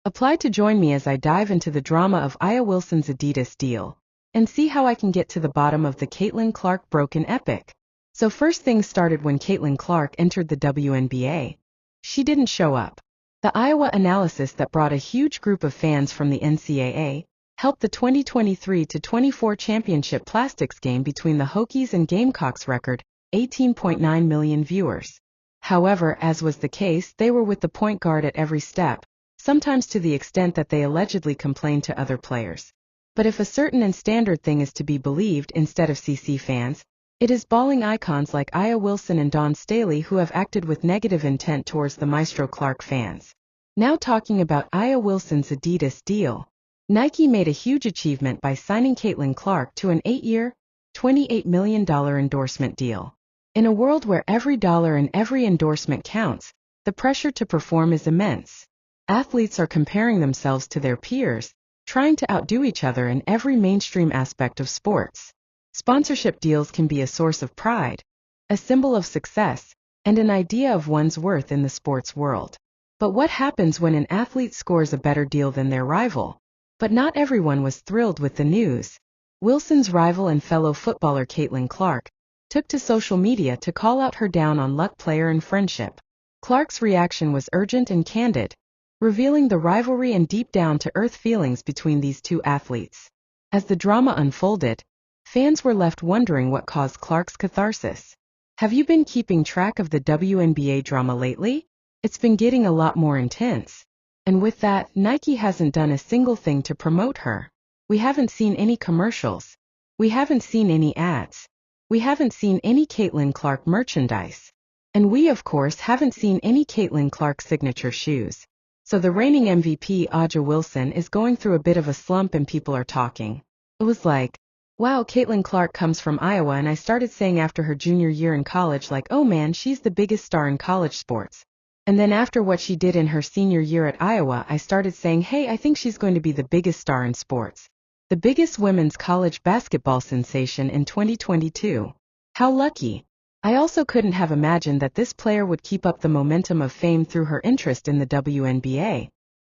Apply to join me as I dive into the drama of Aya Wilson's Adidas deal and see how I can get to the bottom of the Caitlin Clark broken epic. So first things started when Caitlin Clark entered the WNBA. She didn't show up. The Iowa analysis that brought a huge group of fans from the NCAA helped the 2023-24 championship plastics game between the Hokies and Gamecocks record 18.9 million viewers. However, as was the case, they were with the point guard at every step, sometimes to the extent that they allegedly complained to other players. But if a certain and standard thing is to be believed instead of CC fans, it is balling icons like Aya Wilson and Dawn Staley who have acted with negative intent towards the Maestro Clark fans. Now talking about Aya Wilson's Adidas deal. Nike made a huge achievement by signing Caitlin Clark to an 8-year, $28 million endorsement deal. In a world where every dollar and every endorsement counts, the pressure to perform is immense. Athletes are comparing themselves to their peers, trying to outdo each other in every mainstream aspect of sports. Sponsorship deals can be a source of pride, a symbol of success, and an idea of one's worth in the sports world. But what happens when an athlete scores a better deal than their rival? But not everyone was thrilled with the news. Wilson's rival and fellow footballer Caitlin Clark took to social media to call out her down-on-luck player and friendship. Clark's reaction was urgent and candid, revealing the rivalry and deep down-to-earth feelings between these two athletes. As the drama unfolded, fans were left wondering what caused Clark's catharsis. Have you been keeping track of the WNBA drama lately? It's been getting a lot more intense. And with that, Nike hasn't done a single thing to promote her. We haven't seen any commercials. We haven't seen any ads. We haven't seen any Caitlin Clark merchandise. And we, of course, haven't seen any Caitlin Clark signature shoes. So the reigning MVP Aya Wilson is going through a bit of a slump and people are talking. It was like, wow, Caitlin Clark comes from Iowa, and I started saying after her junior year in college like, oh man, she's the biggest star in college sports. And then after what she did in her senior year at Iowa, I started saying, hey, I think she's going to be the biggest star in sports. The biggest women's college basketball sensation in 2022. How lucky. I also couldn't have imagined that this player would keep up the momentum of fame through her interest in the WNBA,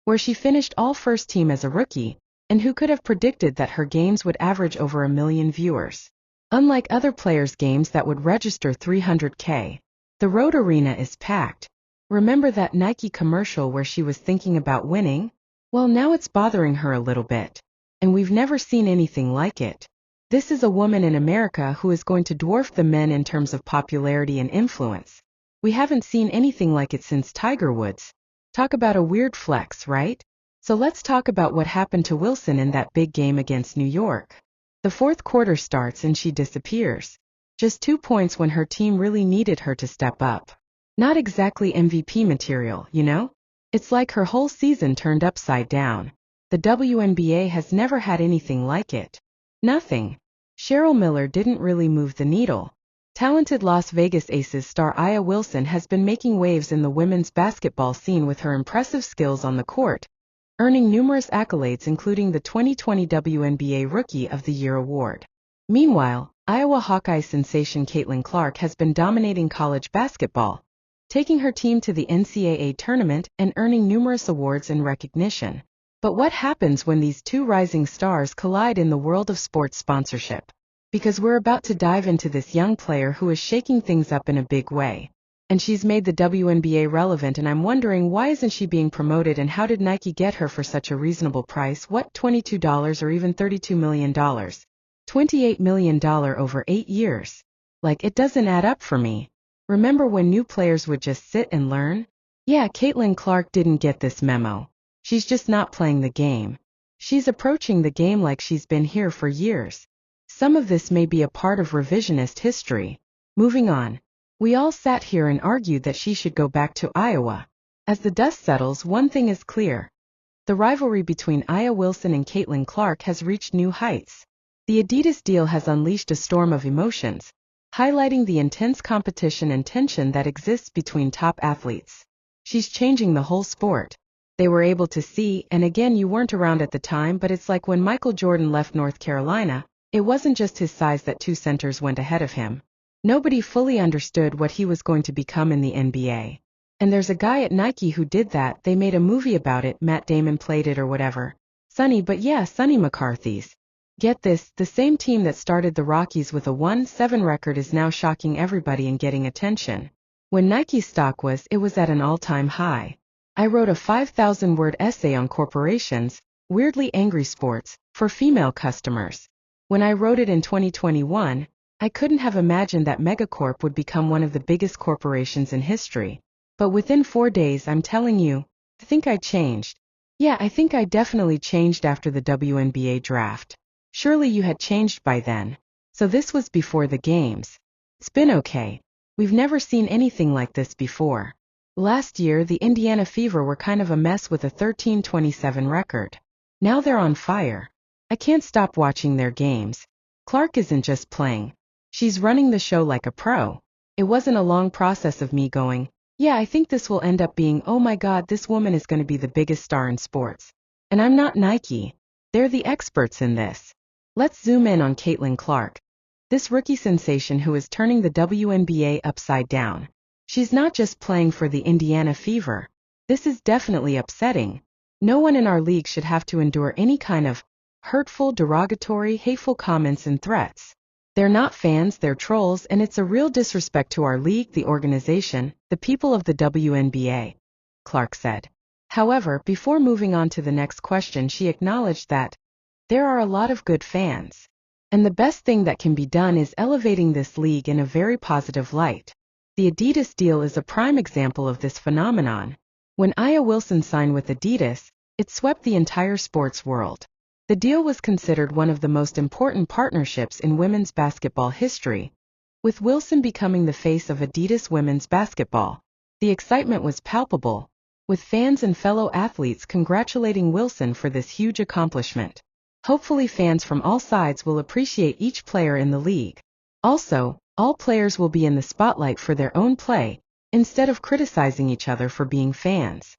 where she finished all first team as a rookie. And who could have predicted that her games would average over 1 million viewers? Unlike other players' games that would register 300K, the road arena is packed. Remember that Nike commercial where she was thinking about winning? Well, now it's bothering her a little bit. And we've never seen anything like it. This is a woman in America who is going to dwarf the men in terms of popularity and influence. We haven't seen anything like it since Tiger Woods. Talk about a weird flex, right? So let's talk about what happened to Wilson in that big game against New York. The fourth quarter starts and she disappears. Just 2 points when her team really needed her to step up. Not exactly MVP material, you know? It's like her whole season turned upside down. The WNBA has never had anything like it. Nothing. Sheryl Miller didn't really move the needle. Talented Las Vegas Aces star Aya Wilson has been making waves in the women's basketball scene with her impressive skills on the court, earning numerous accolades including the 2020 WNBA Rookie of the Year award. Meanwhile, Iowa Hawkeye sensation Caitlin Clark has been dominating college basketball, taking her team to the NCAA tournament and earning numerous awards and recognition. But what happens when these two rising stars collide in the world of sports sponsorship? Because we're about to dive into this young player who is shaking things up in a big way. And she's made the WNBA relevant, and I'm wondering, why isn't she being promoted, and how did Nike get her for such a reasonable price? What, $22 or even $32 million? $28 million over 8 years. Like, it doesn't add up for me. Remember when new players would just sit and learn? Yeah, Caitlin Clark didn't get this memo. She's just not playing the game. She's approaching the game like she's been here for years. Some of this may be a part of revisionist history. Moving on. We all sat here and argued that she should go back to Iowa. As the dust settles, one thing is clear. The rivalry between Aya Wilson and Caitlin Clark has reached new heights. The Adidas deal has unleashed a storm of emotions, highlighting the intense competition and tension that exists between top athletes. She's changing the whole sport. They were able to see, and again, you weren't around at the time, but it's like when Michael Jordan left North Carolina, it wasn't just his size that 2 centers went ahead of him. Nobody fully understood what he was going to become in the NBA. And there's a guy at Nike who did that. They made a movie about it, Matt Damon played it or whatever. Sonny McCarthy's. Get this, the same team that started the Rockies with a 1-7 record is now shocking everybody and getting attention. When Nike's stock was at an all-time high. I wrote a 5,000-word essay on corporations, weirdly angry sports, for female customers. When I wrote it in 2021, I couldn't have imagined that Megacorp would become one of the biggest corporations in history. But within 4 days, I'm telling you, I think I changed. Yeah, I think I definitely changed after the WNBA draft. Surely you had changed by then. So this was before the games. It's been okay. We've never seen anything like this before. Last year, the Indiana Fever were kind of a mess with a 13-27 record. Now they're on fire. I can't stop watching their games. Clark isn't just playing. She's running the show like a pro. It wasn't a long process of me going, yeah, I think this will end up being, oh my God, this woman is going to be the biggest star in sports. And I'm not Nike. They're the experts in this. Let's zoom in on Caitlin Clark. This rookie sensation who is turning the WNBA upside down. She's not just playing for the Indiana Fever. This is definitely upsetting. No one in our league should have to endure any kind of hurtful, derogatory, hateful comments and threats. They're not fans, they're trolls, and it's a real disrespect to our league, the organization, the people of the WNBA, Clark said. However, before moving on to the next question, she acknowledged that there are a lot of good fans. And the best thing that can be done is elevating this league in a very positive light. The Adidas deal is a prime example of this phenomenon. When Aya Wilson signed with Adidas, it swept the entire sports world. The deal was considered one of the most important partnerships in women's basketball history, with Wilson becoming the face of Adidas women's basketball. The excitement was palpable, with fans and fellow athletes congratulating Wilson for this huge accomplishment. Hopefully fans from all sides will appreciate each player in the league. Also, all players will be in the spotlight for their own play, instead of criticizing each other for being fans.